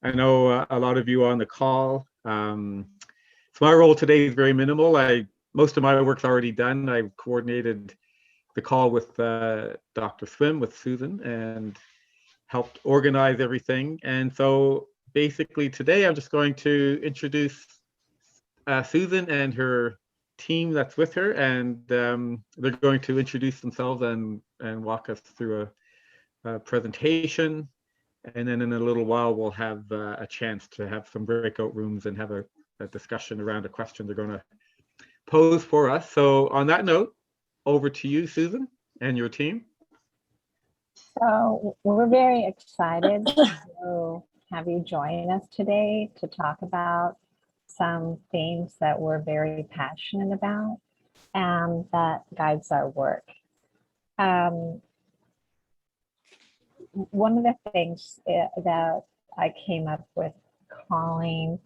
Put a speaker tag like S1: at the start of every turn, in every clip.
S1: I know a lot of you on the call. So my role today is very minimal. Most of my work's already done. I've coordinated the call with Dr. Swim, with Susan, and helped organize everything. And so basically today I'm just going to introduce Susan and her team that's with her, and they're going to introduce themselves and walk us through a presentation. And then in a little while, we'll have a chance to have some breakout rooms and have a discussion around a question they're going to pose for us. So on that note, over to you, Susan, and your team.
S2: So we're very excited to have you join us today to talk about some themes that we're very passionate about and that guides our work. One of the things that I came up with calling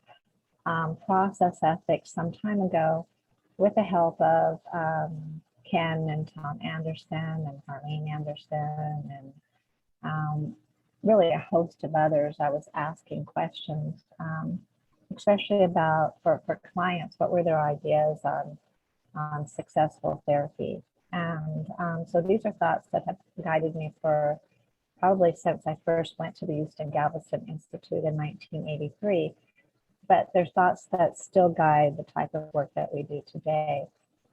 S2: process ethics some time ago with the help of Ken and Tom Anderson and Harlene Anderson and really a host of others. I was asking questions, especially about for clients, what were their ideas on successful therapy. And so these are thoughts that have guided me for probably since I first went to the Houston Galveston Institute in 1983. But there's thoughts that still guide the type of work that we do today.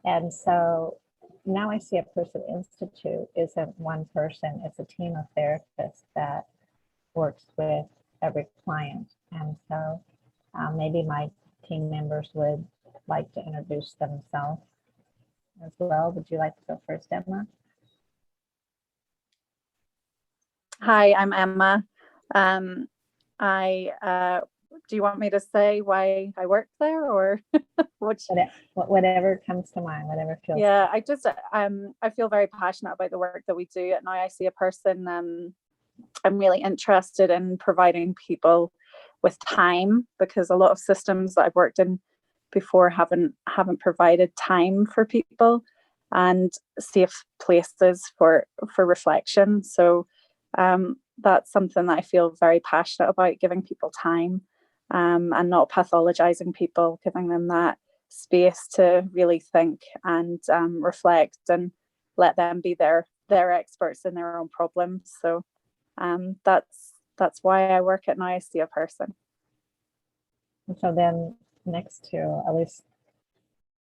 S2: And so Now I See a Person Institute isn't one person, it's a team of therapists that works with every client. And so maybe my team members would like to introduce themselves as well. Would you like to go first, Emma?
S3: Hi, I'm Emma. Do you want me to say why I work there, or
S2: whatever comes to mind, whatever feels?
S3: Yeah, I feel very passionate about the work that we do at Now I See a Person. I'm really interested in providing people with time, because a lot of systems that I've worked in before haven't provided time for people and safe places for reflection. So that's something that I feel very passionate about, giving people time and not pathologizing people, giving them that space to really think and reflect and let them be their experts in their own problems. So that's why I work at Now I See a Person.
S2: And so then next to, at least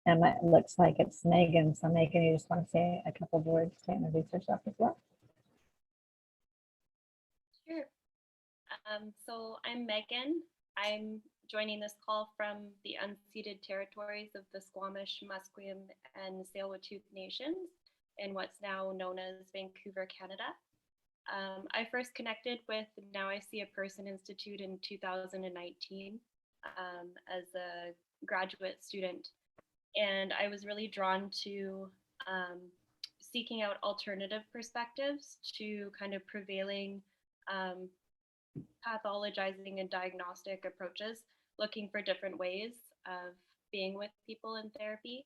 S2: Emma, it looks like it's Megan. So Megan, you just want to say a couple of words to introduce yourself as well?
S4: Sure. So I'm Megan. I'm joining this call from the unceded territories of the Squamish, Musqueam, and Tsleil-Waututh Nations in what's now known as Vancouver, Canada. I first connected with Now I See a Person Institute in 2019 as a graduate student, and I was really drawn to seeking out alternative perspectives to kind of prevailing pathologizing and diagnostic approaches, looking for different ways of being with people in therapy.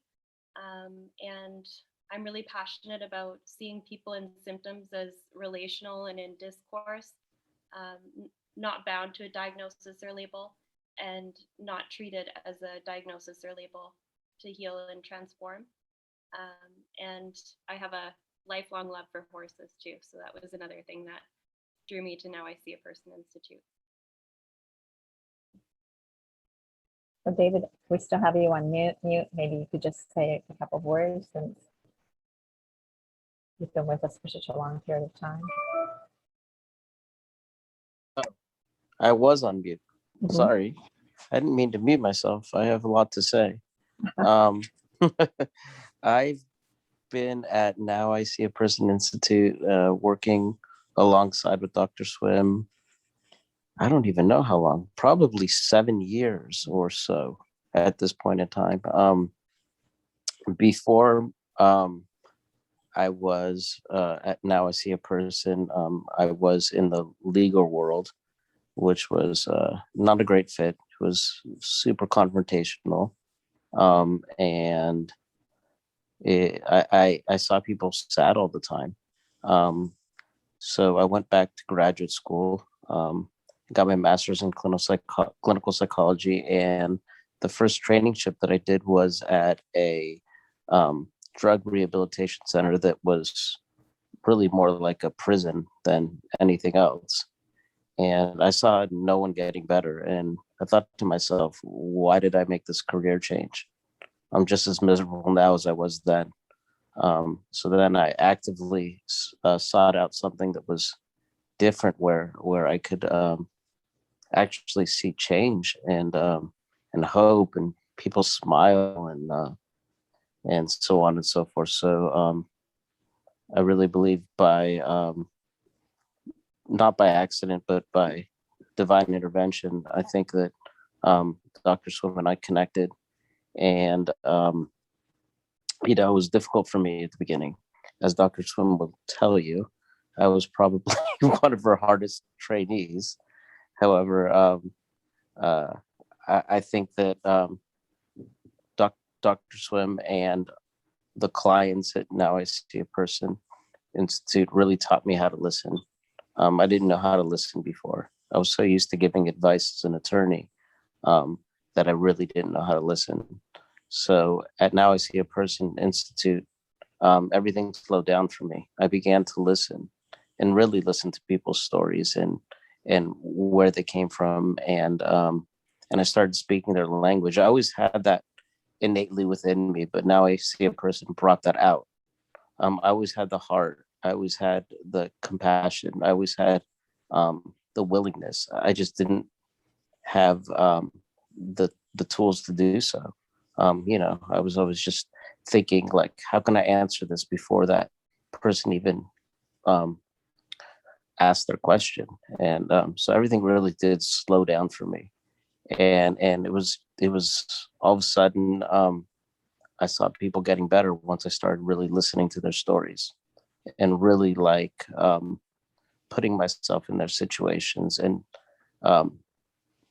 S4: And I'm really passionate about seeing people and symptoms as relational and in discourse, not bound to a diagnosis or label, and not treated as a diagnosis or label to heal and transform. And I have a lifelong love for horses too, so that was another thing that drew me to Now I See a Person Institute.
S2: So David, we still have you on mute. Maybe you could just say a couple of words since you've been with us for such a long period of time.
S5: I was on mute. Mm-hmm. Sorry. I didn't mean to mute myself. I have a lot to say. I've been at Now I See a Person Institute working alongside with Dr. Swim. I don't even know how long, probably 7 years or so at this point in time. Before I was at Now I See a Person, I was in the legal world, which was not a great fit. It was super confrontational. And I saw people sad all the time. So I went back to graduate school got my master's in clinical psychology, and the first traineeship that I did was at a drug rehabilitation center that was really more like a prison than anything else. And I saw no one getting better. And I thought to myself, why did I make this career change? I'm just as miserable now as I was then. So then I actively sought out something that was different, where I could actually see change and hope and people smile and so on and so forth. So I really believe by not by accident, but by divine intervention, I think that Dr. Swim and I connected, and it was difficult for me at the beginning, as Dr. Swim will tell you. I was probably one of her hardest trainees. However, I think that Dr. Swim and the clients at Now I See a Person Institute really taught me how to listen. I didn't know how to listen before. I was so used to giving advice as an attorney that I really didn't know how to listen. So at Now I See a Person Institute, everything slowed down for me. I began to listen and really listen to people's stories and where they came from, and I started speaking their language. I always had that innately within me, but Now I See a Person brought that out. I always had the heart. I always had the compassion. I always had the willingness. I just didn't have the tools to do so. I was always just thinking, like, how can I answer this before that person even asked their question? And so everything really did slow down for me. And it was all of a sudden I saw people getting better once I started really listening to their stories and really putting myself in their situations and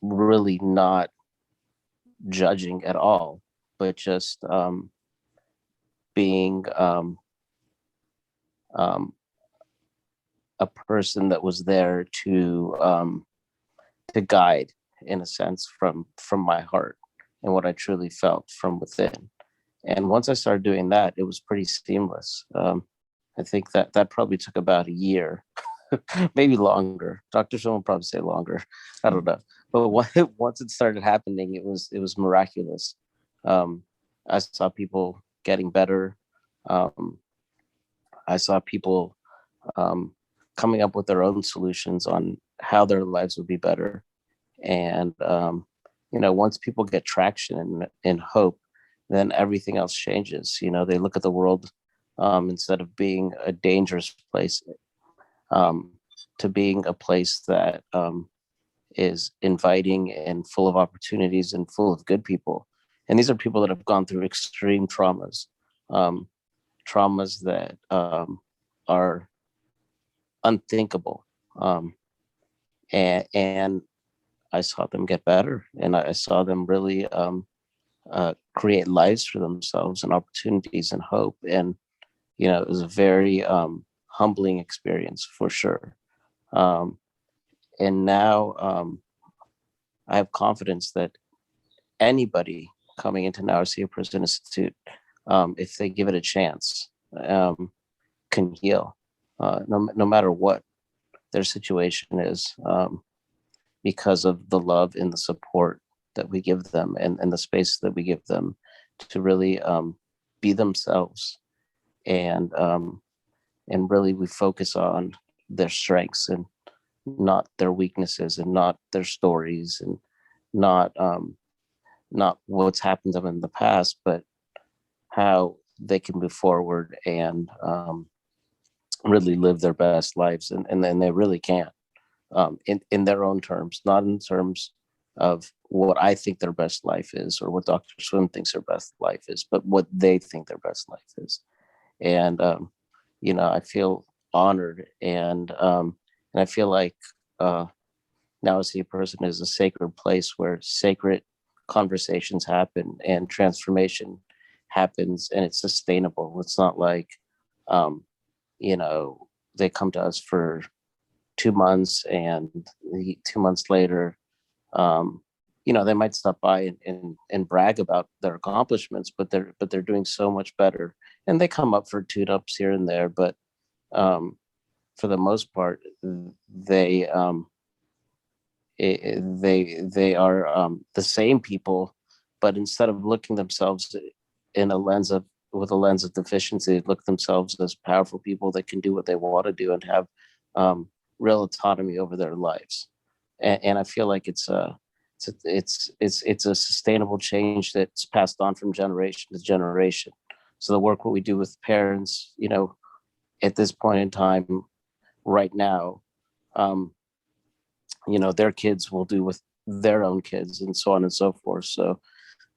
S5: really not judging at all, but just being a person that was there to guide, in a sense, from my heart and what I truly felt from within. And once I started doing that, it was pretty seamless. I think that probably took about a year, maybe longer. Dr. Sean will probably say longer. I don't know. But once it started happening, it was miraculous. I saw people getting better. I saw people coming up with their own solutions on how their lives would be better. And once people get traction and hope, then everything else changes. They look at the world instead of being a dangerous place to being a place that is inviting and full of opportunities and full of good people. And these are people that have gone through extreme traumas, traumas that are unthinkable. And I saw them get better, and I saw them really create lives for themselves and opportunities and hope. And it was a very humbling experience, for sure. And now I have confidence that anybody coming into Now I See a Person Institute, if they give it a chance, can heal, no matter what their situation is, because of the love and the support that we give them, and the space that we give them to really be themselves. And really we focus on their strengths and not their weaknesses, and not their stories, and not what's happened to them in the past, but how they can move forward and really live their best lives. And then they really can, in their own terms, not in terms of what I think their best life is, or what Dr. Swim thinks their best life is, but what they think their best life is. And I feel honored, and I feel like Now I See a Person is a sacred place where sacred conversations happen and transformation happens, and it's sustainable. It's not like they come to us for 2 months, and 2 months later, they might stop by and brag about their accomplishments, but they're doing so much better, and they come up for tune-ups here and there, but for the most part, they they are the same people, but instead of looking themselves with a lens of deficiency, they look themselves as powerful people that can do what they want to do and have real autonomy over their lives. And I feel like it's a sustainable change that's passed on from generation to generation. So the work what we do with parents, at this point in time, right now, their kids will do with their own kids, and so on and so forth. So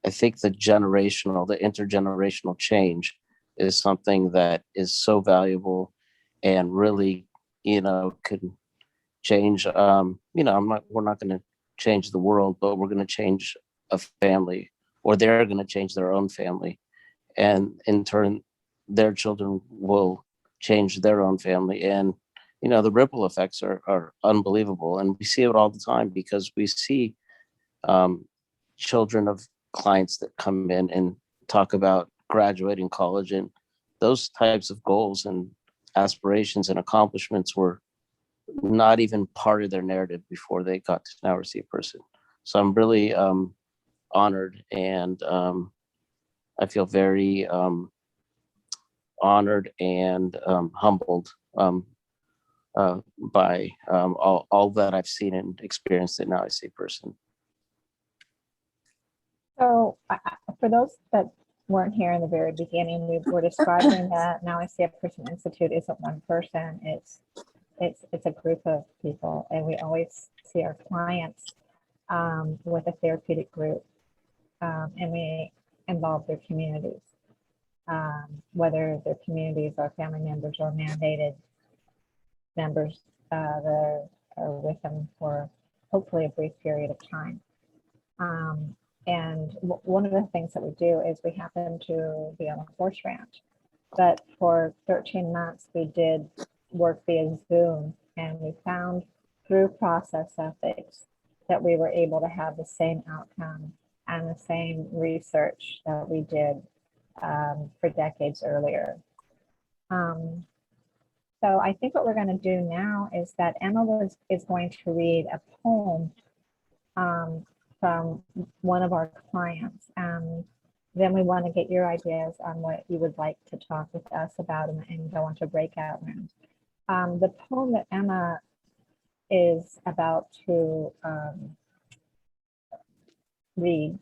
S5: I think the intergenerational change is something that is so valuable and really, could change. We're not going to change the world, but we're going to change a family, or they're going to change their own family. And in turn, their children will change their own family. And, the ripple effects are unbelievable. And we see it all the time, because we see children of clients that come in and talk about graduating college, and those types of goals and aspirations and accomplishments were not even part of their narrative before they got to Now I See a Person. So I'm really honored, and I feel very honored and humbled by all that I've seen and experienced at Now I See a Person.
S2: So for those that weren't here in the very beginning, we were describing that Now I See a Person Institute isn't one person. It's a group of people, and we always see our clients with a therapeutic group, and we involve their communities, whether their communities are family members or mandated members that are with them for hopefully a brief period of time. And one of the things that we do is we happen to be on a horse ranch, but for 13 months we did work via Zoom, and we found through process ethics that we were able to have the same outcome and the same research that we did for decades earlier. So I think what we're going to do now is that Emma is going to read a poem from one of our clients. Then we want to get your ideas on what you would like to talk with us about and go into breakout rooms. The poem that Emma is about to read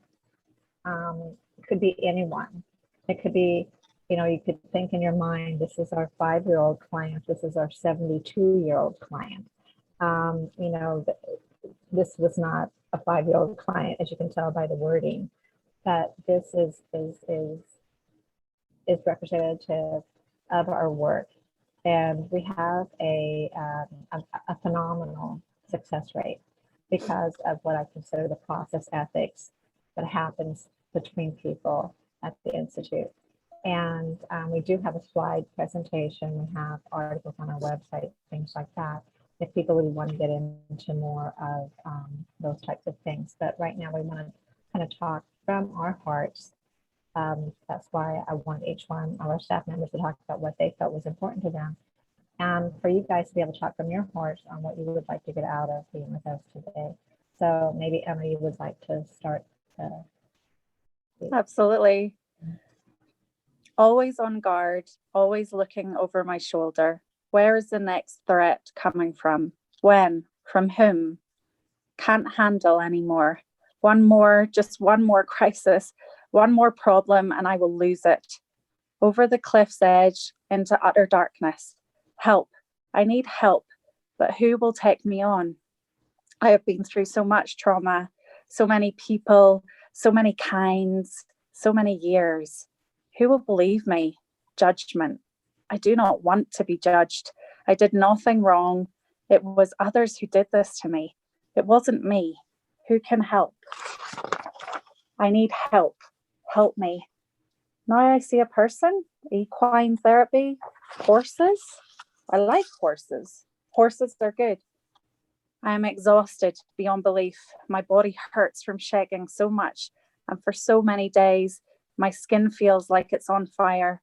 S2: could be anyone. It could be, you could think in your mind, this is our 5-year-old client, this is our 72-year-old client. This was not a 5-year-old client, as you can tell by the wording, but this is representative of our work. And we have a phenomenal success rate because of what I consider the process ethics that happens between people at the Institute. And we do have a slide presentation. We have articles on our website, things like that, if people would want to get into more of those types of things. But right now we want to kind of talk from our hearts. That's why I want each one of our staff members to talk about what they felt was important to them. And for you guys to be able to talk from your hearts on what you would like to get out of being with us today. So maybe Emma, you would like to start.
S3: Absolutely. Always on guard, always looking over my shoulder. Where is the next threat coming from? When? From whom? Can't handle anymore. Just one more crisis, one more problem, and I will lose it. Over the cliff's edge, into utter darkness. Help. I need help, but who will take me on? I have been through so much trauma, so many people, so many kinds, so many years. Who will believe me? Judgment. I do not want to be judged. I did nothing wrong. It was others who did this to me. It wasn't me. Who can help? I need help. Help me. Now I see a person. Equine therapy. Horses. I like horses. Horses are good. I am exhausted beyond belief. My body hurts from shaking so much, and for so many days, my skin feels like it's on fire.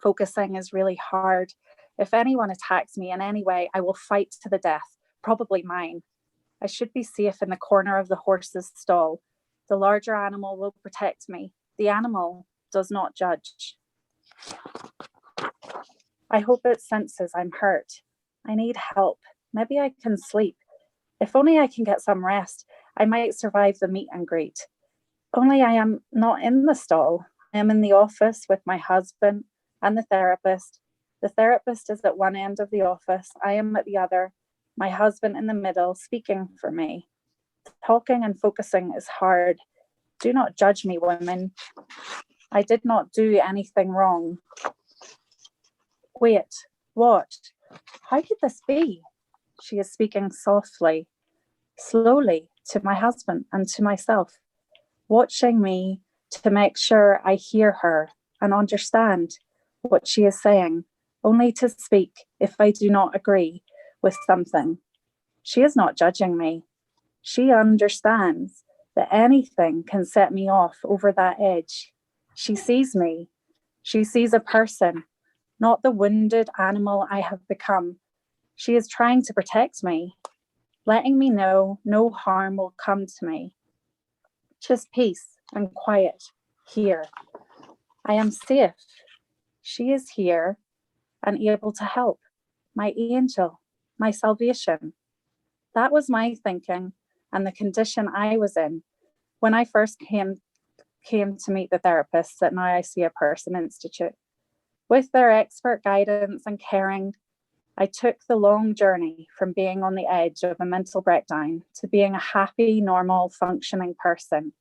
S3: Focusing is really hard. If anyone attacks me in any way, I will fight to the death, probably mine. I should be safe in the corner of the horse's stall. The larger animal will protect me. The animal does not judge. I hope it senses I'm hurt. I need help. Maybe I can sleep. If only I can get some rest, I might survive the meet and greet. Only I am not in the stall. I am in the office with my husband and the therapist. The therapist is at one end of the office. I am at the other. My husband in the middle, speaking for me. Talking and focusing is hard. Do not judge me, women. I did not do anything wrong. Wait, what? How could this be? She is speaking softly, slowly to my husband and to myself, watching me to make sure I hear her and understand what she is saying, only to speak if I do not agree with something. She is not judging me. She understands that anything can set me off over that edge. She sees me. She sees a person, not the wounded animal I have become. She is trying to protect me, letting me know no harm will come to me. Just peace and quiet here. I am safe. She is here and able to help. My angel, my salvation. That was my thinking and the condition I was in when I first came to meet the therapists at Now I See a Person Institute. With their expert guidance and caring, I took the long journey from being on the edge of a mental breakdown to being a happy, normal, functioning person.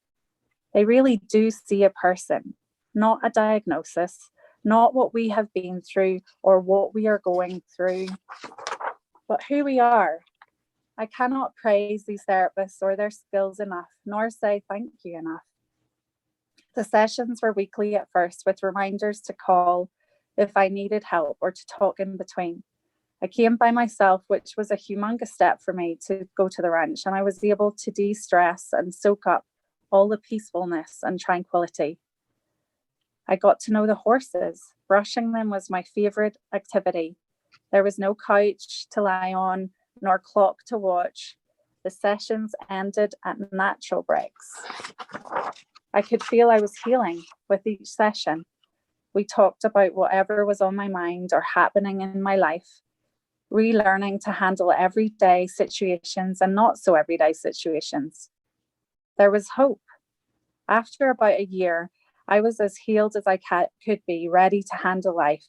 S3: They really do see a person, not a diagnosis, not what we have been through or what we are going through, but who we are. I cannot praise these therapists or their skills enough, nor say thank you enough. The sessions were weekly at first, with reminders to call if I needed help or to talk in between. I came by myself, which was a humongous step for me to go to the ranch, and I was able to de-stress and soak up all the peacefulness and tranquility. I got to know the horses. Brushing them was my favorite activity. There was no couch to lie on, nor clock to watch. The sessions ended at natural breaks. I could feel I was healing with each session. We talked about whatever was on my mind or happening in my life, relearning to handle everyday situations and not so everyday situations. There was hope. After about a year, I was as healed as I could be, ready to handle life.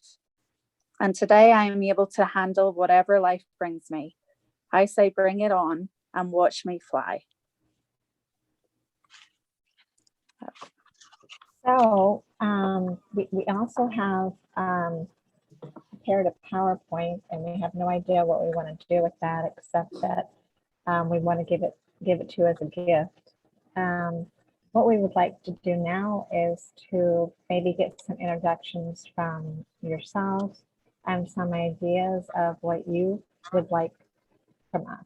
S3: And today I am able to handle whatever life brings me. I say, bring it on and watch me fly.
S2: So we also have prepared a PowerPoint, and we have no idea what we want to do with that, except that we want to give it to you as a gift. What we would like to do now is to maybe get some introductions from yourselves and some ideas of what you would like from us.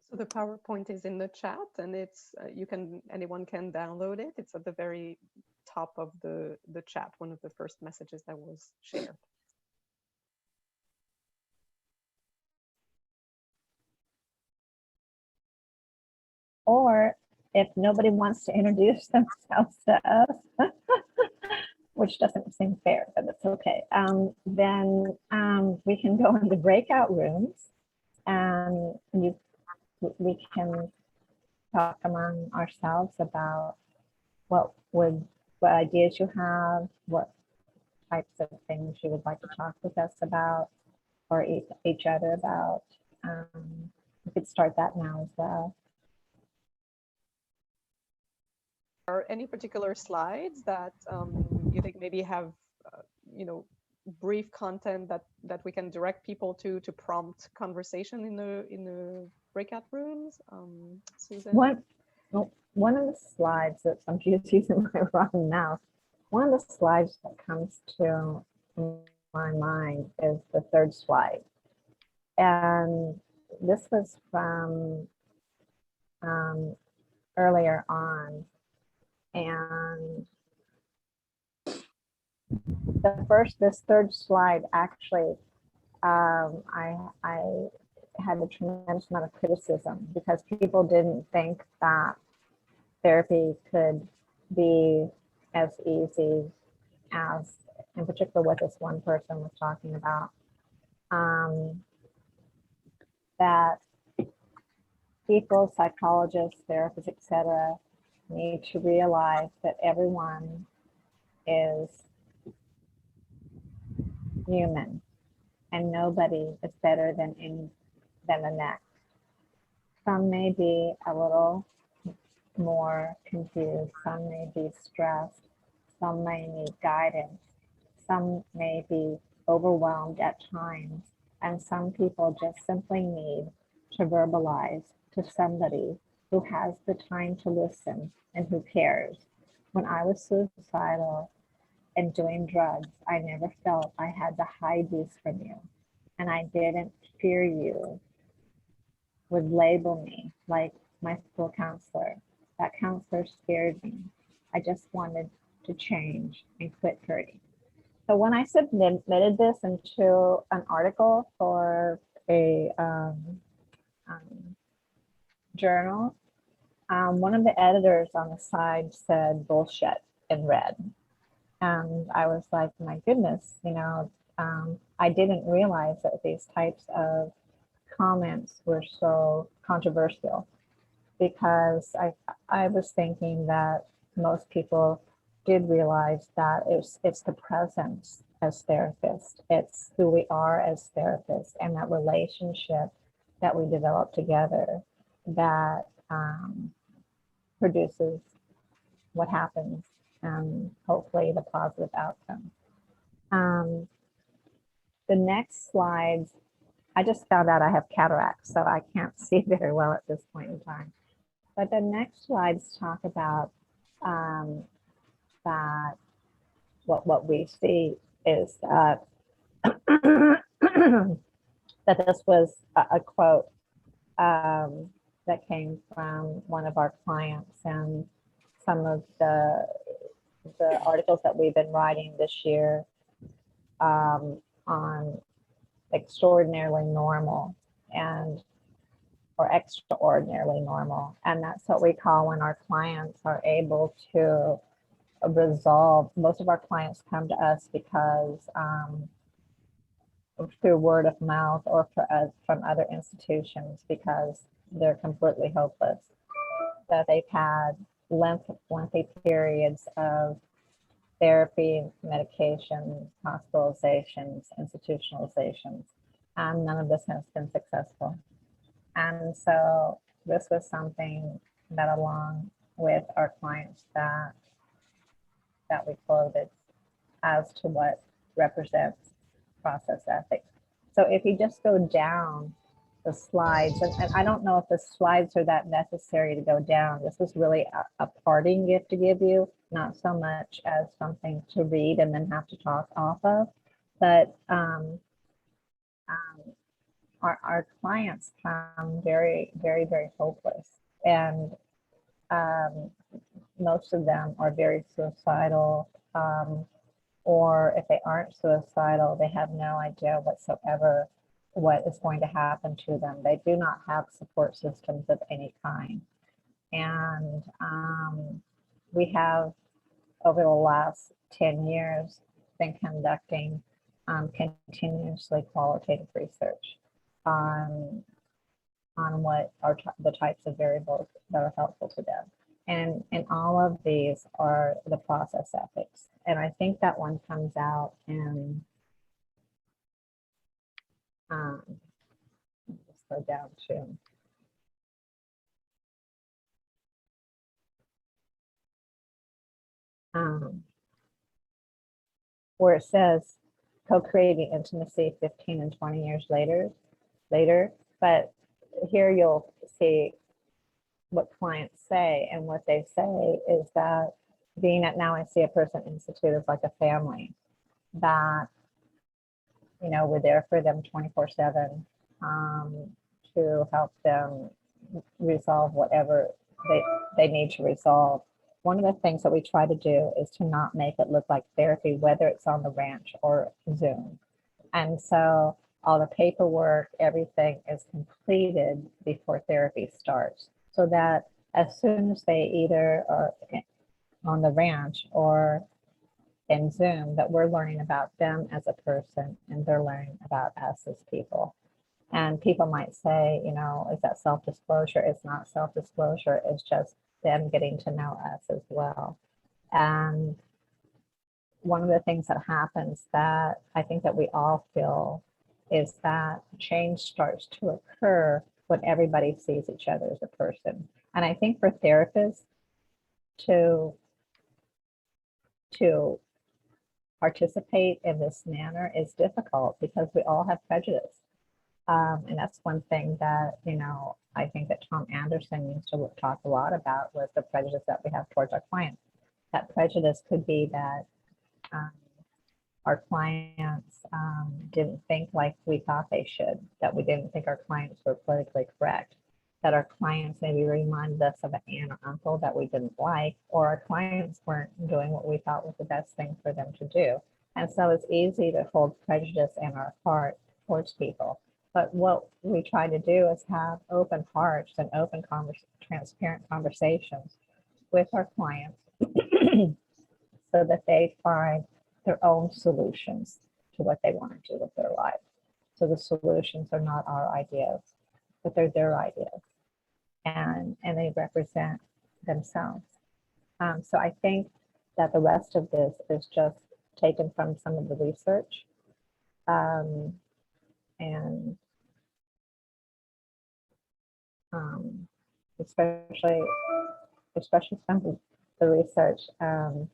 S6: So the PowerPoint is in the chat, and it's anyone can download it. It's at the very top of the chat, one of the first messages that was shared.
S2: Or if nobody wants to introduce themselves to us, which doesn't seem fair, but it's okay, then we can go into breakout rooms and we can talk among ourselves about what ideas you have, what types of things you would like to talk with us about or each other about. We could start that now as well.
S6: Are any particular slides that you think maybe have, brief content that we can direct people to prompt conversation in the breakout rooms? Susan?
S2: One of the slides that I'm just using my wrong mouse, one of the slides that comes to my mind is the third slide. And this was from earlier on. And this third slide actually, I had a tremendous amount of criticism because people didn't think that therapy could be as easy as, in particular, what this one person was talking about. That people, psychologists, therapists, etc., need to realize that everyone is human and nobody is better than the next. Some may be a little more confused, some may be stressed, some may need guidance, some may be overwhelmed at times, and some people just simply need to verbalize to somebody who has the time to listen and who cares. When I was suicidal and doing drugs, I never felt I had to hide these from you. And I didn't fear you would label me like my school counselor. That counselor scared me. I just wanted to change and quit hurting. So when I submitted this into an article for a journal, one of the editors on the side said bullshit in red. And I was like, my goodness, I didn't realize that these types of comments were so controversial, because I was thinking that most people did realize that it's the presence as therapists, it's who we are as therapists, and that relationship that we develop together that produces what happens, and hopefully the positive outcome. The next slides, I just found out I have cataracts, so I can't see very well at this point in time. But the next slides talk about that what we see is that that this was a quote that came from one of our clients, and some of the articles that we've been writing this year on extraordinarily normal or extraordinarily normal. And that's what we call when our clients are able to resolve. Most of our clients come to us because through word of mouth or from other institutions, because they're completely hopeless, that they've had lengthy periods of therapy, medications, hospitalizations, institutionalizations, and none of this has been successful. And so this was something that, along with our clients, that we quoted as to what represents process ethics. So if you just go down the slides, and I don't know if the slides are that necessary to go down. This was really a parting gift to give you, not so much as something to read and then have to talk off of, but our clients come very, very, very hopeless, and most of them are very suicidal, or if they aren't suicidal, they have no idea whatsoever what is going to happen to them. They do not have support systems of any kind. And we have, over the last 10 years, been conducting continuously qualitative research on what are the types of variables that are helpful to them. And all of these are the process ethics. And I think that one comes out in, let's go down to where it says, co-creating intimacy 15 and 20 years later. But here you'll see what clients say, and what they say is that being at Now I See a Person Institute is like a family, that, you know, we're there for them 24/7 to help them resolve whatever they need to resolve. One of the things that we try to do is to not make it look like therapy, whether it's on the ranch or Zoom. And so all the paperwork, everything is completed before therapy starts, so that as soon as they either are on the ranch or in Zoom, that we're learning about them as a person and they're learning about us as people. And people might say, you know, is that self-disclosure? It's not self-disclosure. It's just them getting to know us as well. And one of the things that happens that I think that we all feel is that change starts to occur when everybody sees each other as a person. And I think for therapists to participate in this manner is difficult because we all have prejudice. And that's one thing that, you know, I think that Tom Anderson used to talk a lot about, was the prejudice that we have towards our clients. That prejudice could be that our clients didn't think like we thought they should, that we didn't think our clients were politically correct, that our clients maybe reminded us of an aunt or uncle that we didn't like, or our clients weren't doing what we thought was the best thing for them to do. And so it's easy to hold prejudice in our heart towards people. But what we try to do is have open hearts and open, transparent conversations with our clients so that they find their own solutions to what they want to do with their life. So the solutions are not our ideas, but they're their ideas, and they represent themselves. So I think that the rest of this is just taken from some of the research, and especially some of the research from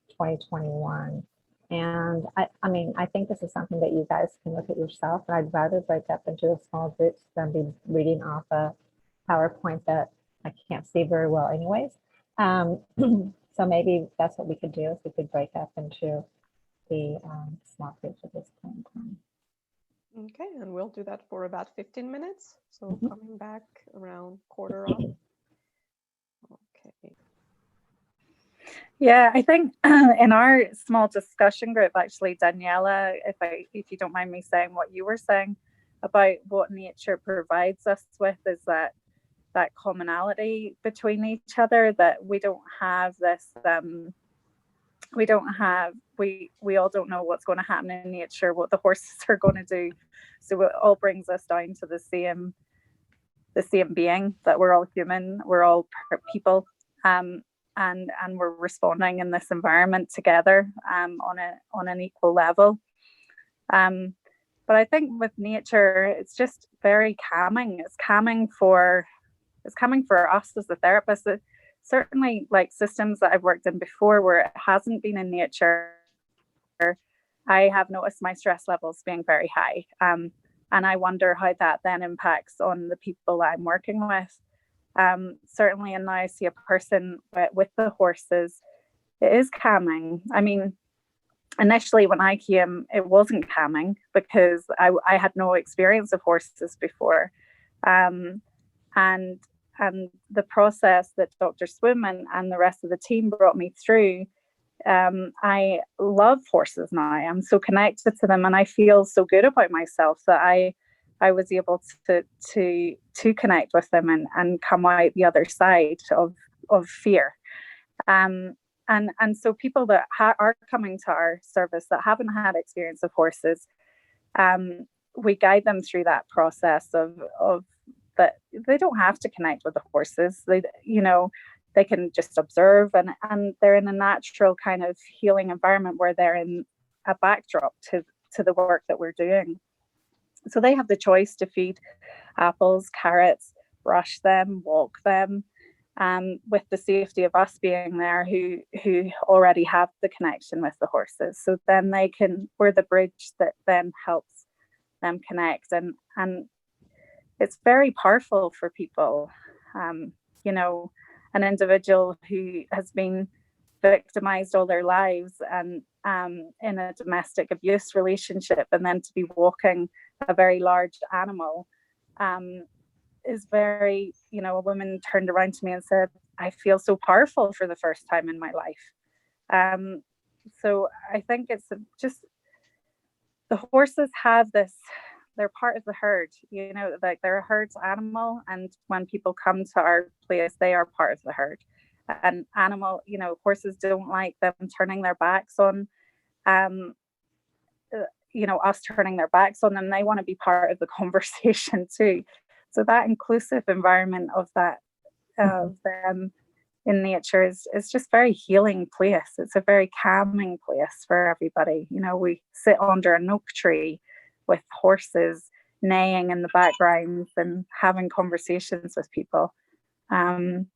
S2: 2021. And I mean, I think this is something that you guys can look at yourself, and I'd rather break up into the small groups than be reading off a PowerPoint that I can't see very well anyways. So maybe that's what we could do, is we could break up into the small groups at this point in time.
S6: Okay, and we'll do that for about 15 minutes. So coming back around quarter of. Okay.
S3: Yeah, I think in our small discussion group, actually, Daniela, if you don't mind me saying what you were saying about what nature provides us with, is that commonality between each other, that we don't have this, we all don't know what's going to happen in nature, what the horses are going to do. So it all brings us down to the same being, that we're all human, we're all people. And we're responding in this environment together on an equal level. But I think with nature, it's just very calming. It's calming for us as a therapist. Certainly, like systems that I've worked in before where it hasn't been in nature, I have noticed my stress levels being very high. And I wonder how that then impacts on the people I'm working with. Certainly, and now I see a person with the horses, it is calming. I mean, initially when I came, it wasn't calming because I had no experience of horses before. And the process that Dr. Swim and the rest of the team brought me through, I love horses now. I'm so connected to them, and I feel so good about myself that I was able to connect with them and come out the other side of fear. And so people that are coming to our service that haven't had experience of horses, we guide them through that process of that they don't have to connect with the horses. They can just observe, and they're in a natural kind of healing environment where they're in a backdrop to the work that we're doing. So they have the choice to feed apples, carrots, brush them, walk them, with the safety of us being there who already have the connection with the horses. So then we're the bridge that then helps them connect. And it's very powerful for people. You know, an individual who has been victimized all their lives and in a domestic abuse relationship, and then to be walking a very large animal is very, you know, a woman turned around to me and said, I feel so powerful for the first time in my life. So I think it's just, the horses have this, they're part of the herd, you know, like they're a herd animal. And when people come to our place, they are part of the herd. And you know, horses don't like them turning their backs on, you know, us turning their backs on them. They want to be part of the conversation too. So that inclusive environment of them in nature is just very healing place. It's a very calming place for everybody. You know, we sit under an oak tree with horses neighing in the background and having conversations with people. And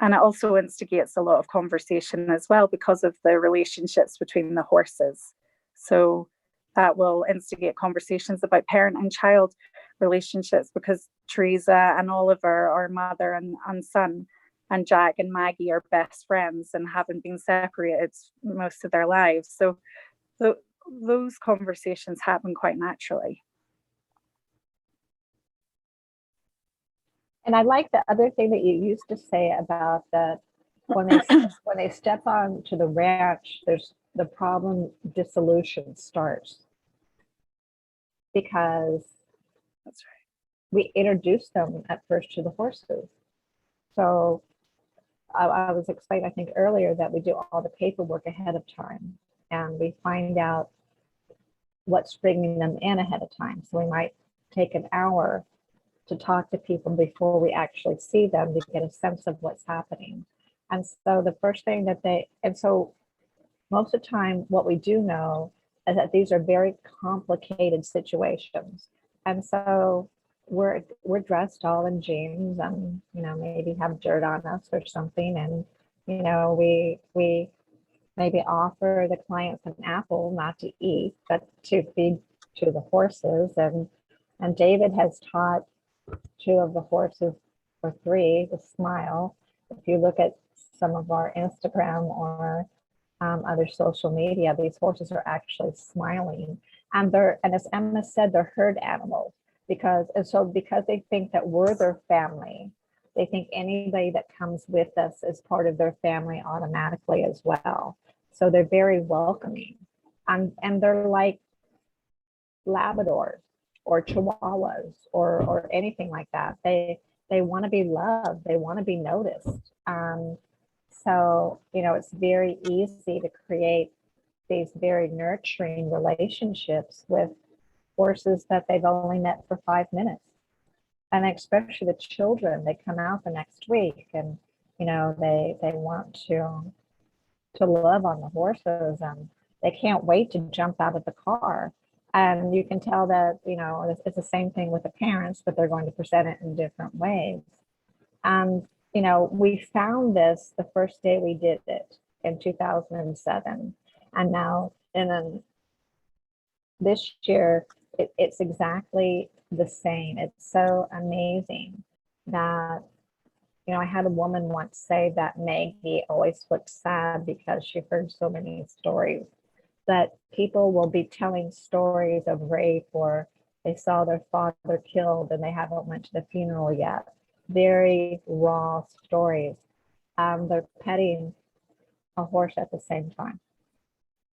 S3: it also instigates a lot of conversation as well because of the relationships between the horses. So that will instigate conversations about parent and child relationships, because Teresa and Oliver are mother and son, and Jack and Maggie are best friends and haven't been separated most of their lives. So those conversations happen quite naturally.
S2: And I like the other thing that you used to say about that when they step on to the ranch, there's the problem dissolution starts, because
S3: That's right.
S2: we introduce them at first to the horses. So I was explaining, I think earlier, that we do all the paperwork ahead of time, and we find out what's bringing them in ahead of time. So we might take an hour to talk to people before we actually see them to get a sense of what's happening. And so the first thing so most of the time, what we do know is that these are very complicated situations. And so we're dressed all in jeans and, you know, maybe have dirt on us or something. And, you know, we maybe offer the clients an apple, not to eat, but to feed to the horses. And David has taught 2 of the horses, or 3, to smile. If you look at some of our Instagram or other social media, these horses are actually smiling. And as Emma said, they're herd animals, because they think that we're their family. They think anybody that comes with us is part of their family automatically as well. So they're very welcoming. And they're like Labradors or Chihuahuas or anything like that. They want to be loved. They want to be noticed. So, you know, it's very easy to create these very nurturing relationships with horses that they've only met for 5 minutes. And especially the children, they come out the next week and, you know, they want to love on the horses, and they can't wait to jump out of the car. And you can tell that, you know, it's the same thing with the parents, but they're going to present it in different ways. And, you know, we found this the first day we did it in 2007. And now this year, it's exactly the same. It's so amazing that, you know, I had a woman once say that Maggie always looked sad because she heard so many stories, that people will be telling stories of rape, or they saw their father killed and they haven't went to the funeral yet. Very raw stories. They're petting a horse at the same time.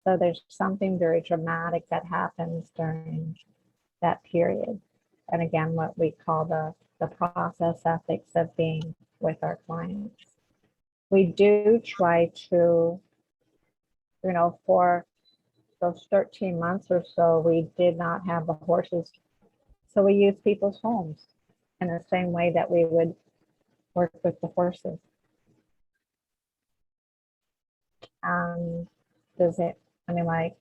S2: So there's something very dramatic that happens during that period. And again, what we call the process ethics of being with our clients. We do try to, you know, for those 13 months or so, we did not have the horses. So we used people's homes in the same way that we would work with the horses. Like,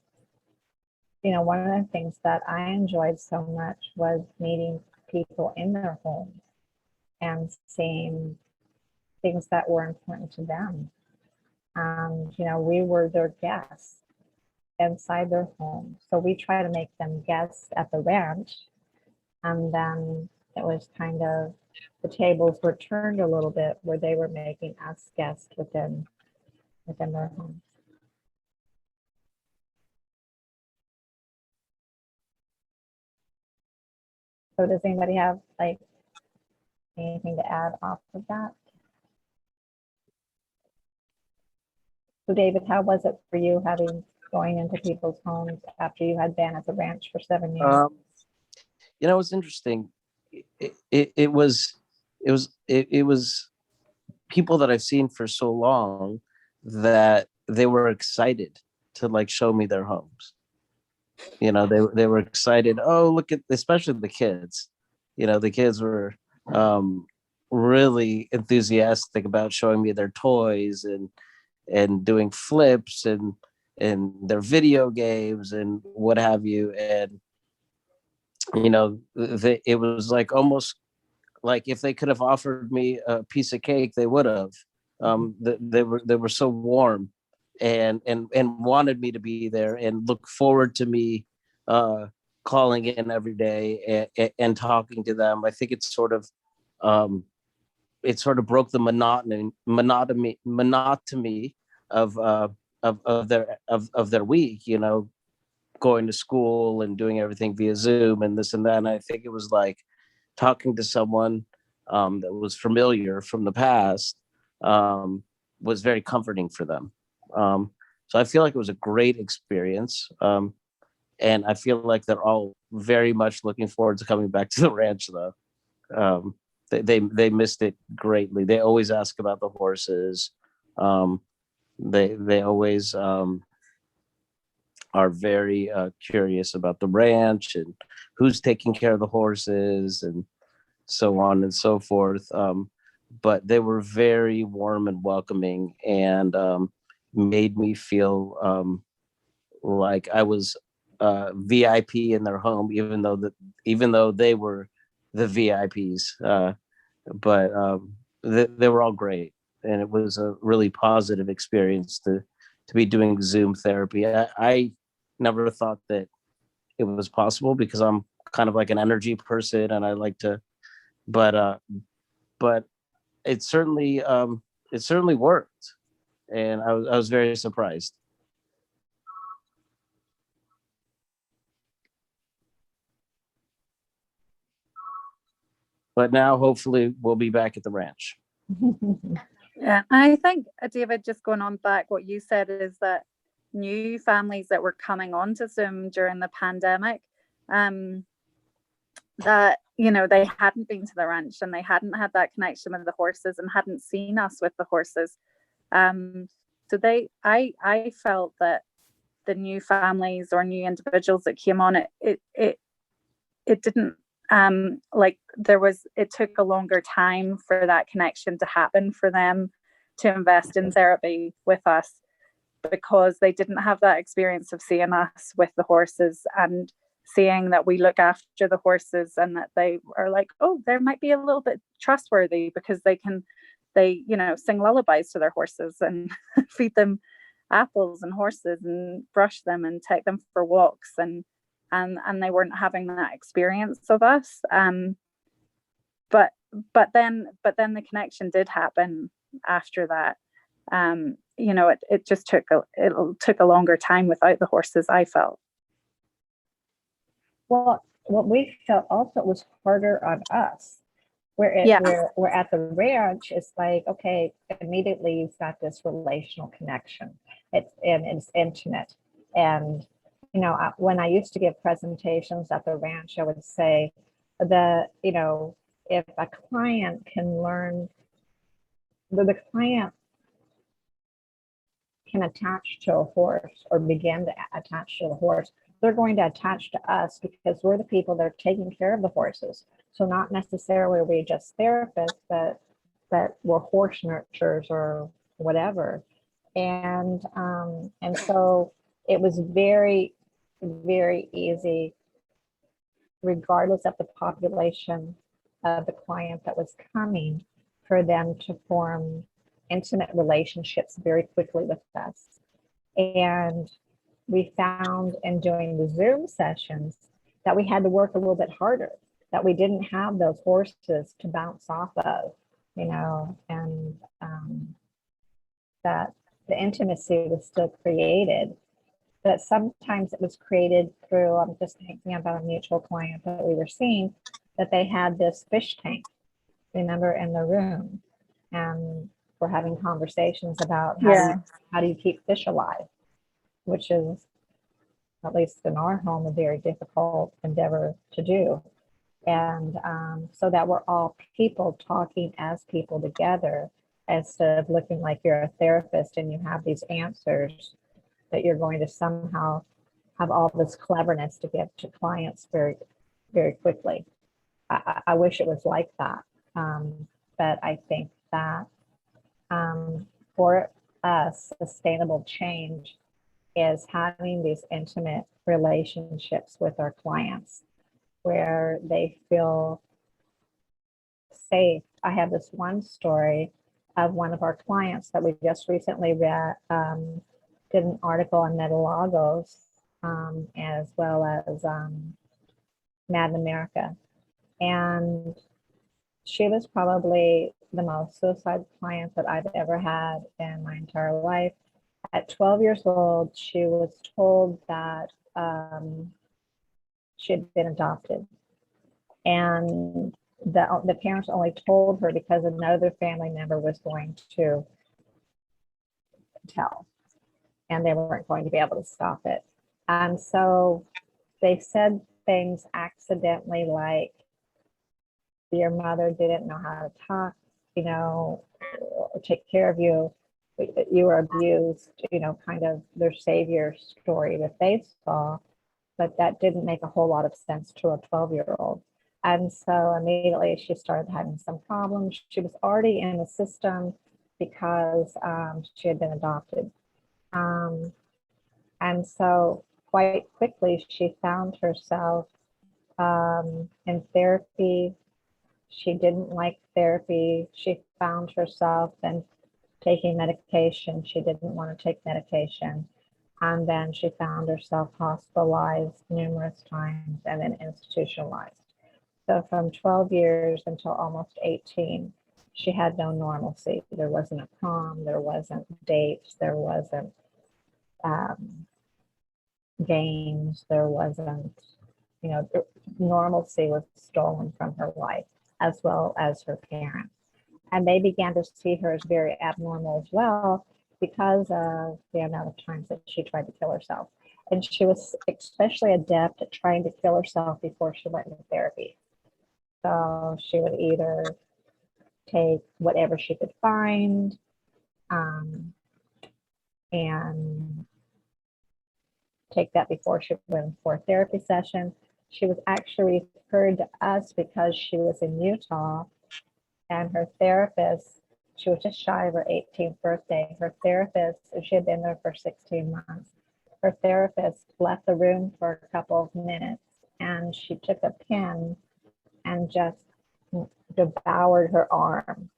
S2: you know, one of the things that I enjoyed so much was meeting people in their homes and seeing things that were important to them. You know, we were their guests inside their home. So we try to make them guests at the ranch. And then it was kind of, the tables were turned a little bit where they were making us guests within their homes. So does anybody have like anything to add off of that? So David, how was it for you going into people's homes after you had been at the ranch for 7 years?
S5: You know, it's interesting. It was people that I've seen for so long that they were excited to like show me their homes. You know, they were excited. Oh, look at, especially the kids. You know, the kids were really enthusiastic about showing me their toys and doing flips and their video games and what have you. And you know, it was like almost like if they could have offered me a piece of cake, they would have. They were so warm and wanted me to be there and look forward to me calling in every day and talking to them. I think it sort of broke the monotony of their week, you know, going to school and doing everything via Zoom and this and that. And I think it was like talking to someone that was familiar from the past was very comforting for them. So I feel like it was a great experience. And I feel like they're all very much looking forward to coming back to the ranch, though. They missed it greatly. They always ask about the horses. They always are very curious about the ranch and who's taking care of the horses and so on and so forth. But they were very warm and welcoming and made me feel like I was VIP in their home, even though they were the VIPs. But they were all great, and it was a really positive experience to be doing Zoom therapy. I never thought that it was possible because I'm kind of like an energy person, and I like to, but it certainly worked, and I was very surprised. But now hopefully we'll be back at the ranch.
S3: Yeah, I think, David, just going on back, what you said is that new families that were coming onto Zoom during the pandemic, that, you know, they hadn't been to the ranch and they hadn't had that connection with the horses and hadn't seen us with the horses. So I felt that the new families or new individuals that came on, it didn't, like it took a longer time for that connection to happen for them to invest in therapy with us, because they didn't have that experience of seeing us with the horses and seeing that we look after the horses and that they are like, oh, there might be a little bit trustworthy because they you know, sing lullabies to their horses and feed them apples and horses and brush them and take them for walks, and they weren't having that experience of us. But then the connection did happen after that. You know, it just took a longer time without the horses, I felt.
S2: Well, what we felt also was harder on us. We're at the ranch, it's like, okay, immediately you've got this relational connection. It's intimate. And, you know, when I used to give presentations at the ranch, I would say that, you know, if a client can learn, the client can attach to a horse or begin to attach to the horse, they're going to attach to us because we're the people that are taking care of the horses. So not necessarily are we just therapists, but we're horse nurturers or whatever. And so it was very, very easy, regardless of the population of the client that was coming, for them to form intimate relationships very quickly with us. And we found in doing the Zoom sessions that we had to work a little bit harder, that we didn't have those horses to bounce off of, you know, and that the intimacy was still created. But sometimes it was created through, I'm just thinking about a mutual client that we were seeing, that they had this fish tank, remember, in the room. And we're having conversations about how do you keep fish alive, which is, at least in our home, a very difficult endeavor to do. And so that we're all people talking as people together, instead of looking like you're a therapist and you have these answers that you're going to somehow have all this cleverness to give to clients very, very quickly. I wish it was like that. But I think that for us, sustainable change is having these intimate relationships with our clients where they feel safe. I have this one story of one of our clients that we just recently read, did an article on Metalagos, as well as Mad in America. And she was probably the most suicide client that I've ever had in my entire life. At 12 years old, she was told that she had been adopted. And the parents only told her because another family member was going to tell, and they weren't going to be able to stop it. And so they said things accidentally like, your mother didn't know how to talk, you know, or take care of you. You were abused, you know, kind of their savior story that they saw, but that didn't make a whole lot of sense to a 12-year-old. And so immediately she started having some problems. She was already in the system because she had been adopted. And so quite quickly, she found herself in therapy. She didn't like therapy. She found herself then taking medication. She didn't want to take medication. And then she found herself hospitalized numerous times and then institutionalized. So from 12 years until almost 18, she had no normalcy. There wasn't a prom, there wasn't dates, there wasn't games, there wasn't, you know, normalcy was stolen from her life, as well as her parents. And they began to see her as very abnormal as well because of the amount of times that she tried to kill herself. And she was especially adept at trying to kill herself before she went into therapy. So she would either take whatever she could find and take that before she went for a therapy session. She was actually referred to us because she was in Utah, and her therapist, she was just shy of her 18th birthday. Her therapist, she had been there for 16 months. Her therapist left the room for a couple of minutes, and she took a pen and just devoured her arm.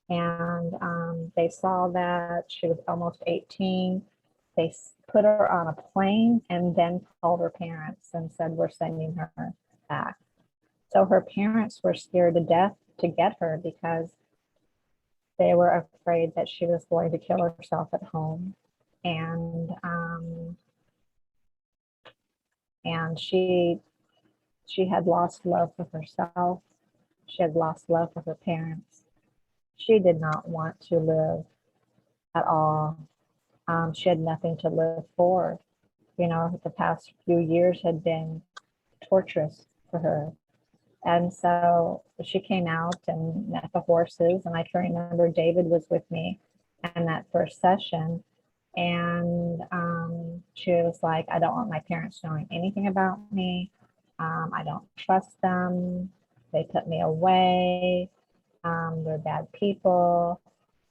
S2: And they saw that she was almost 18. They put her on a plane and then called her parents and said, we're sending her back. So her parents were scared to death to get her because they were afraid that she was going to kill herself at home. And she had lost love for herself. She had lost love for her parents. She did not want to live at all. She had nothing to live for. You know, the past few years had been torturous for her. And so she came out and met the horses. And I can remember David was with me in that first session. And she was like, I don't want my parents knowing anything about me. I don't trust them. They put me away. They're bad people.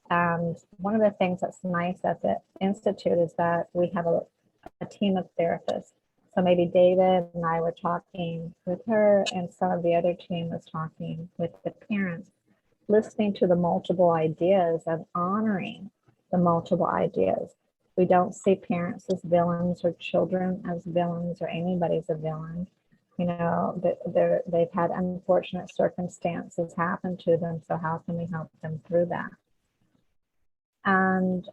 S2: And one of the things that's nice at the Institute is that we have a team of therapists. So maybe David and I were talking with her, and some of the other team was talking with the parents. listening to the multiple ideas and honoring the multiple ideas. We don't see parents as villains or children as villains or anybody's a villain. You know, they've had unfortunate circumstances happen to them. So how can we help them through that? And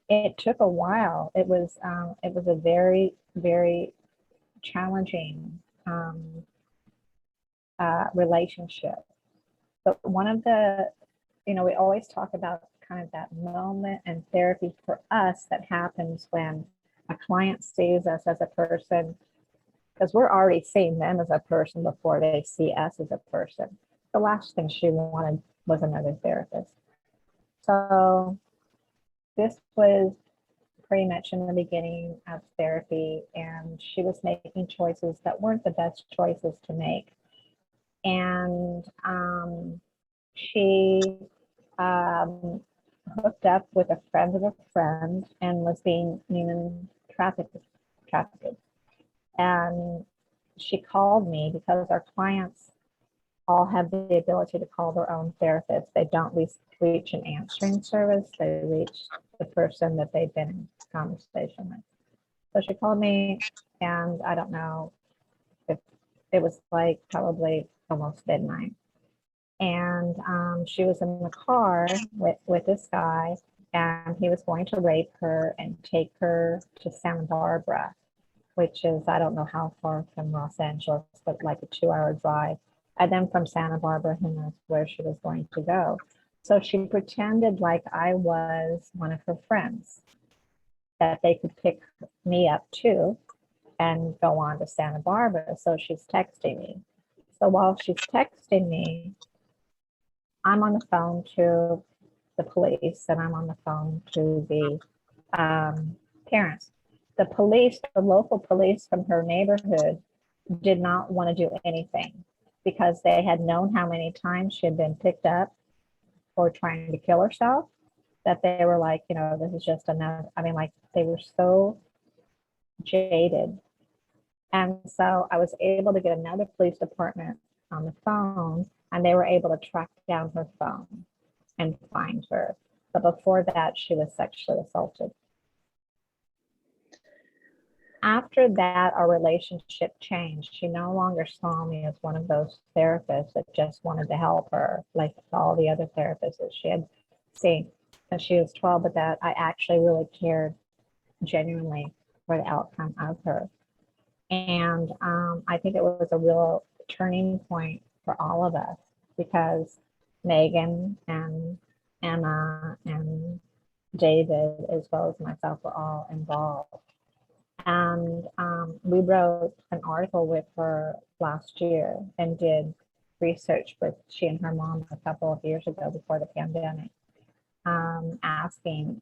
S2: it took a while. It was a very, very challenging relationship. But one of the, you know, we always talk about kind of that moment and therapy for us that happens when a client sees us as a person, because we're already seeing them as a person before they see us as a person. The last thing she wanted was another therapist. So this was pretty much in the beginning of therapy, and she was making choices that weren't the best choices to make. And she hooked up with a friend of a friend and was being human trafficked. And she called me because our clients all have the ability to call their own therapist. They don't reach an answering service. They reach the person that they've been in conversation with. So she called me, and I don't know if it was like probably almost midnight. And she was in the car with this guy, and he was going to rape her and take her to Santa Barbara, which is, I don't know how far from Los Angeles, but like a 2-hour drive. And then from Santa Barbara, who knows where she was going to go. So she pretended like I was one of her friends, that they could pick me up too and go on to Santa Barbara. So she's texting me. So while she's texting me, I'm on the phone to the police, and I'm on the phone to the parents. The police, the local police from her neighborhood, did not want to do anything because they had known how many times she had been picked up for trying to kill herself, that they were like, you know, this is just another, I mean, like, they were so jaded. And so I was able to get another police department on the phone, and they were able to track down her phone and find her. But before that, she was sexually assaulted. After that, our relationship changed. She no longer saw me as one of those therapists that just wanted to help her, like all the other therapists that she had seen since she was 12, but that I actually really cared genuinely for the outcome of her. And I think it was a real turning point for all of us, because Megan and Emma and David, as well as myself, were all involved. And we wrote an article with her last year and did research with she and her mom a couple of years ago before the pandemic, asking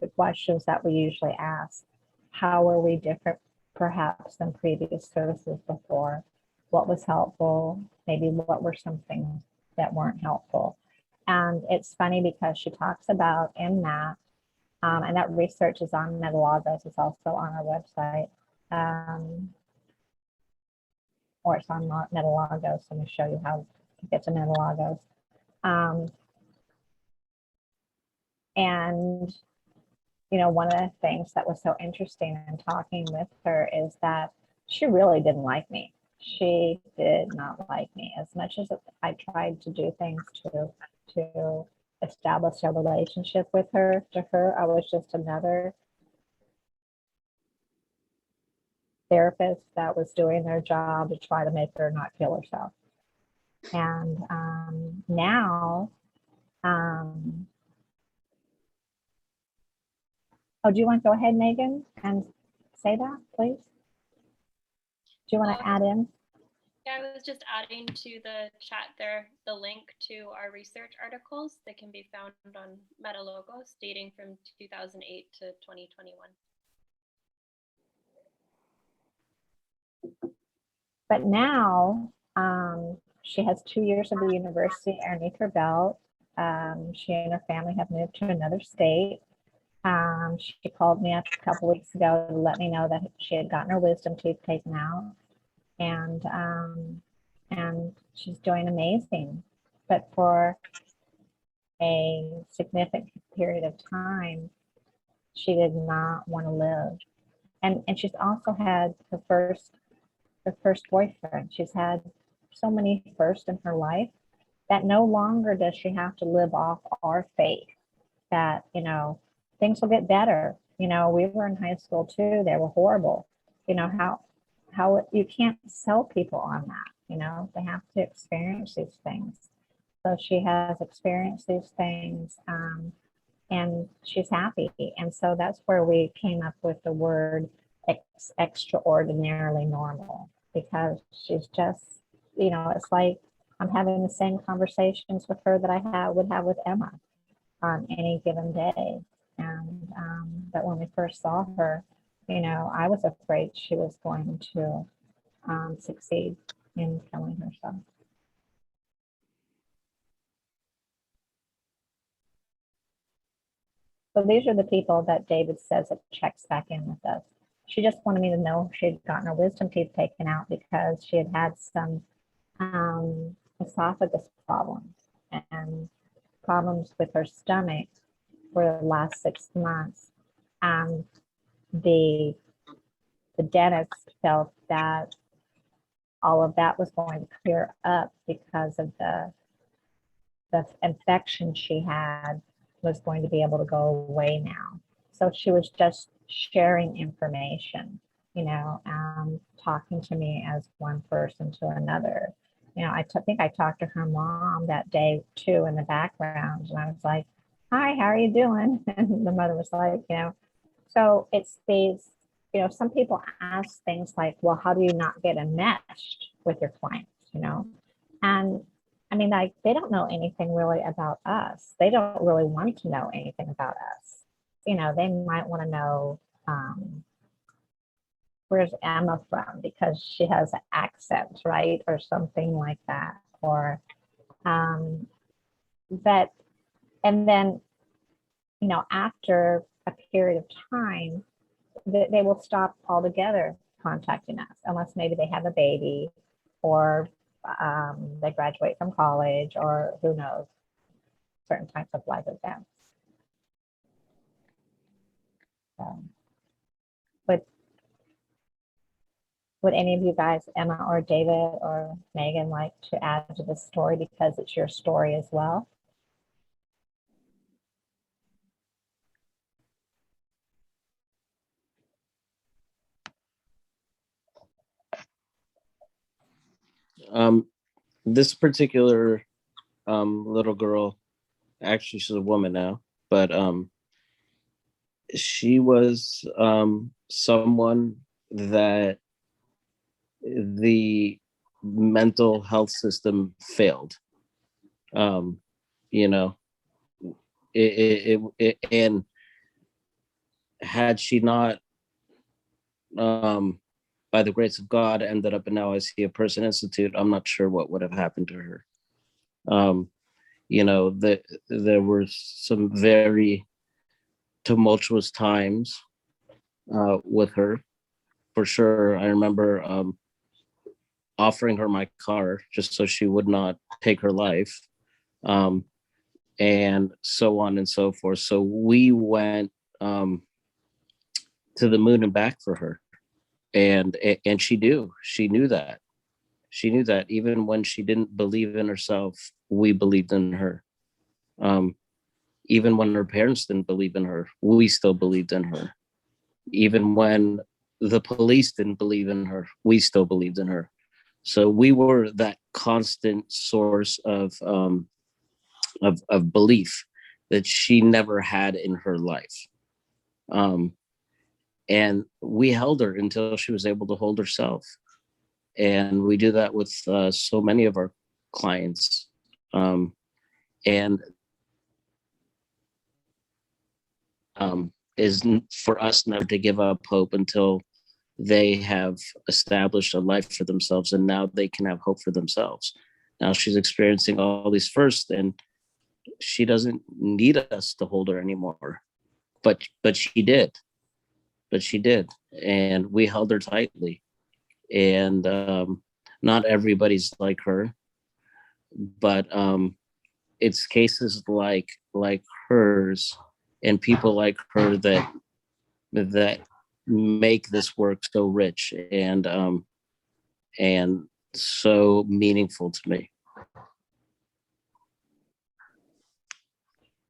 S2: the questions that we usually ask. How are we different perhaps than previous services before? What was helpful? Maybe what were some things that weren't helpful? And it's funny because she talks about in that, and that research is on Metalogos. It's also on our website, or it's on Metalogos. Let me show you how to get to Metalogos. And you know, one of the things that was so interesting in talking with her is that she really didn't like me. She did not like me. As much as I tried to do things to establish a relationship with her, to her, I was just another therapist that was doing their job to try to make her not kill herself. And now, oh, do you want to go ahead, Megan, and say that, please? Do you want to add in?
S4: Yeah, I was just adding to the chat there the link to our research articles that can be found on Metalogos dating from 2008 to 2021.
S2: But now she has 2 years of the university underneath her belt. She and her family have moved to another state. She called me up a couple weeks ago to let me know that she had gotten her wisdom teeth taken out. And and she's doing amazing. But for a significant period of time, she did not want to live. And she's also had her first boyfriend. She's had so many firsts in her life that no longer does she have to live off our faith that, things will get better. We were in high school too. They were horrible. How you can't sell people on that, they have to experience these things. So she has experienced these things, and she's happy. And so that's where we came up with the word extraordinarily normal, because she's just, it's like I'm having the same conversations with her that I would have with Emma on any given day. And but when we first saw her, I was afraid she was going to succeed in killing herself. So these are the people that David says that checks back in with us. She just wanted me to know she had gotten her wisdom teeth taken out because she had had some esophagus problems and problems with her stomach for the last 6 months. The dentist felt that all of that was going to clear up because of the infection she had was going to be able to go away now. So she was just sharing information, talking to me as one person to another. I think I talked to her mom that day too in the background, and I was like, "Hi, how are you doing?" And the mother was like, So it's these, some people ask things like, "Well, how do you not get enmeshed with your clients?" And I mean, like, they don't know anything really about us. They don't really want to know anything about us. They might want to know, where's Emma from, because she has an accent, right? Or something like that. Or, but, and then, after a period of time, they will stop altogether contacting us, unless maybe they have a baby or they graduate from college, or who knows, certain types of life events. But would any of you guys, Emma or David or Megan, like to add to the story, because it's your story as well?
S5: This particular little girl, actually she's a woman now, but she was someone that the mental health system failed. You know, and had she not, by the grace of God, ended up in Now I See a Person Institute, I'm not sure what would have happened to her. There were some very tumultuous times with her, for sure. I remember offering her my car just so she would not take her life, and so on and so forth. So we went to the moon and back for her, and she knew that. She knew that even when she didn't believe in herself, we believed in her. Even when her parents didn't believe in her, we still believed in her. Even when the police didn't believe in her, we still believed in her. So we were that constant source of belief that she never had in her life. And we held her until she was able to hold herself. And we do that with so many of our clients. And is for us never to give up hope until they have established a life for themselves, and now they can have hope for themselves. Now she's experiencing all these firsts, and she doesn't need us to hold her anymore. But she did. And we held her tightly. And not everybody's like her, but it's cases like hers and people like her that make this work so rich and so meaningful to me.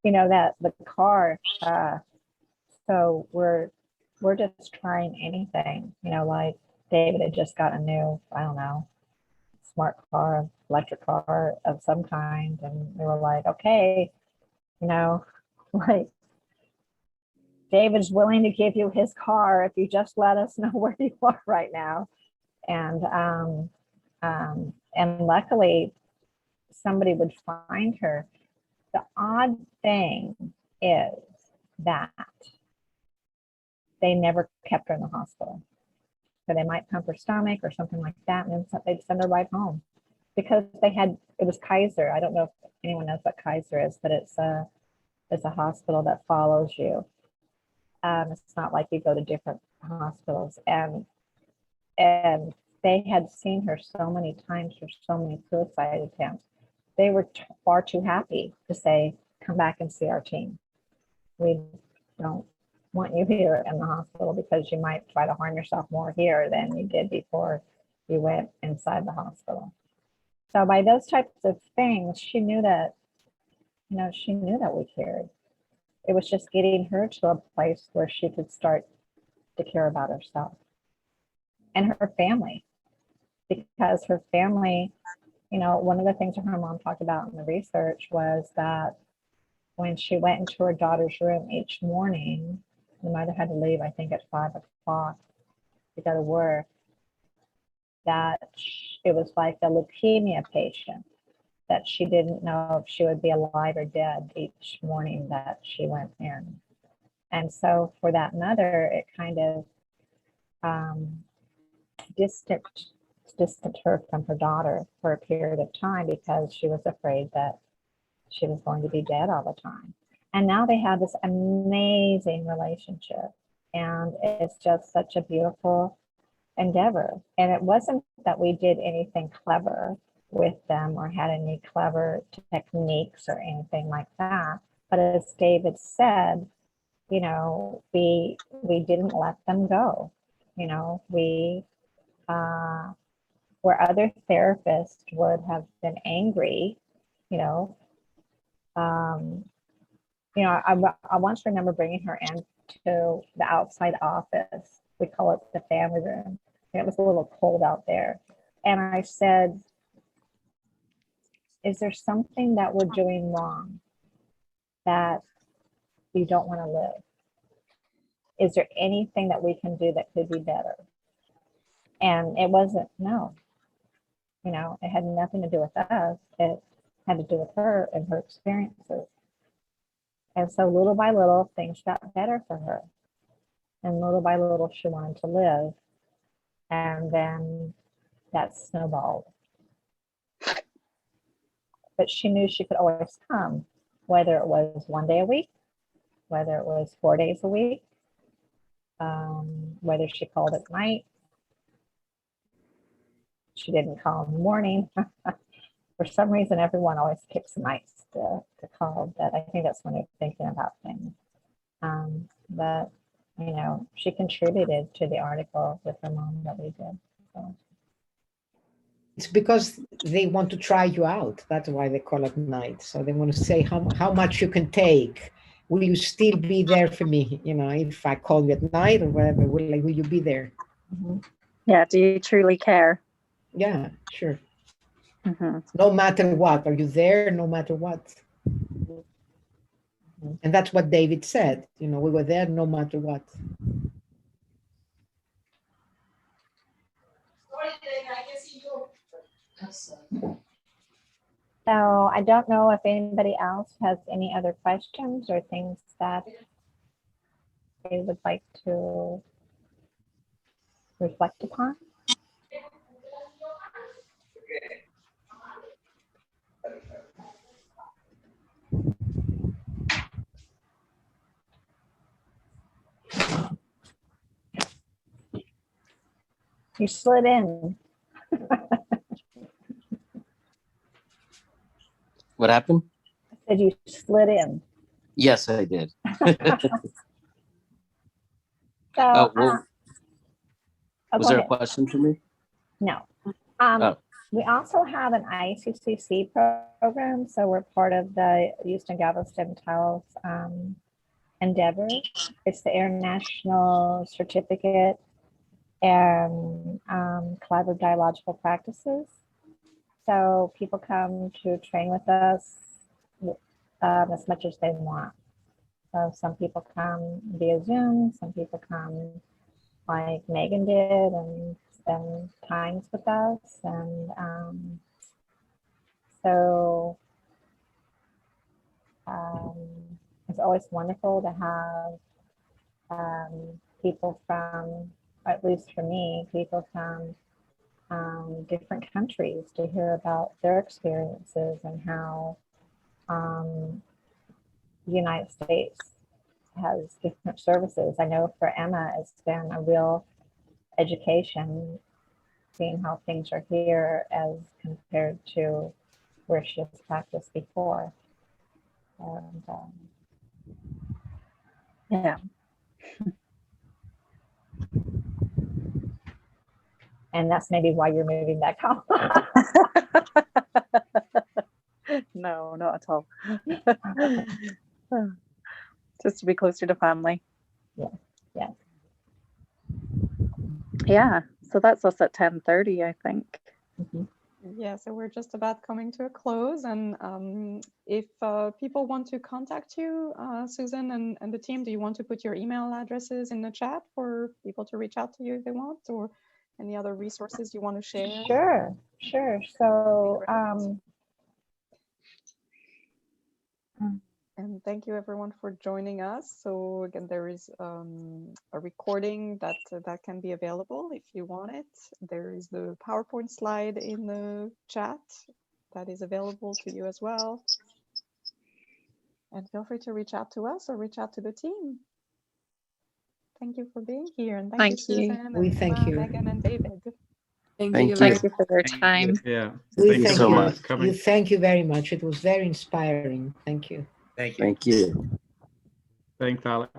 S2: You know, that the car, so we're just trying anything, you know, like David had just got a new, I don't know, smart car, electric car of some kind, and we were like, okay, you know, like David's willing to give you his car if you just let us know where you are right now. And luckily somebody would find her. The odd thing is that they never kept her in the hospital. So they might pump her stomach or something like that, and then they'd send her right home because it was Kaiser. I don't know if anyone knows what Kaiser is, but it's a hospital that follows you. It's not like you go to different hospitals, and they had seen her so many times for so many suicide attempts. They were far too happy to say, come back and see our team. We don't want you here in the hospital because you might try to harm yourself more here than you did before you went inside the hospital. So by those types of things, she knew that, she knew that we cared. It was just getting her to a place where she could start to care about herself and her family, because her family, one of the things her mom talked about in the research was that when she went into her daughter's room each morning, the mother had to leave, I think, at 5 o'clock to go to work, that it was like a leukemia patient, that she didn't know if she would be alive or dead each morning that she went in. And so for that mother, it kind of distanced her from her daughter for a period of time because she was afraid that she was going to be dead all the time. And now they have this amazing relationship, and it's just such a beautiful endeavor. And it wasn't that we did anything clever with them or had any clever techniques or anything like that. But as David said, we didn't let them go. We where other therapists would have been angry, I once remember bringing her into the outside office. We call it the family room. And it was a little cold out there. And I said, is there something that we're doing wrong that you don't want to live? Is there anything that we can do that could be better? And it wasn't, no. It had nothing to do with us. It had to do with her and her experiences. And so little by little, things got better for her. And little by little, she wanted to live. And then that snowballed. But she knew she could always come, whether it was 1 day a week, whether it was 4 days a week, whether she called at night. She didn't call in the morning. For some reason, everyone always picks nights to call, but I think that's when they're thinking about things. But, she contributed to the article with her mom that we did. So.
S7: It's because they want to try you out. That's why they call it night. So they want to say how much you can take. Will you still be there for me? If I call you at night or whatever, will you be there?
S2: Mm-hmm.
S3: Yeah, do you truly care?
S7: Yeah, sure.
S3: Mm-hmm.
S7: No matter what, are you there no matter what? Mm-hmm. And that's what David said. We were there no matter what.
S2: So I don't know if anybody else has any other questions or things that they would like to reflect upon. You slid in.
S5: What happened?
S2: I said you slid in.
S5: Yes, I did.
S2: So,
S5: Oh, well,
S2: oh,
S5: was
S2: go
S5: there a
S2: ahead.
S5: question for me?
S2: No.
S5: Oh.
S2: We also have an ICCC program, so we're part of the Houston Galveston Taos endeavor. It's the International Certificate and Collaborative Dialogical Practices. So people come to train with us as much as they want. So some people come via Zoom, some people come like Megan did and spend times with us. And so it's always wonderful to have people from, at least for me, people from different countries to hear about their experiences and how the United States has different services. I know for Emma, it's been a real education seeing how things are here as compared to where she has practiced before. And
S3: Yeah.
S2: and that's maybe why you're moving back home.
S3: No, not at all. Just to be closer to family.
S2: Yeah.
S3: Yeah. So that's us at 10:30, I think.
S2: Mhm.
S6: Yeah, so we're just about coming to a close. And if people want to contact you, Susan and the team, do you want to put your email addresses in the chat for people to reach out to you if they want, or any other resources you want to share?
S2: Sure. So,
S6: and thank you everyone for joining us. So again, there is a recording that can be available if you want it. There is the PowerPoint slide in the chat that is available to you as well. And feel free to reach out to us or reach out to the team. Thank you for being here. And thank you, Susan,
S7: We
S6: and
S7: thank
S6: Emma,
S7: you.
S6: Megan, and David.
S5: Thank
S3: Thank you for your time.
S1: Yeah.
S7: We
S1: Thank you
S7: thank
S5: so
S7: you.
S1: for
S5: much.
S1: coming.
S7: Thank you very much. It was very inspiring. Thank you.
S8: Thank you.
S5: Thank you.
S1: Thanks, Alex.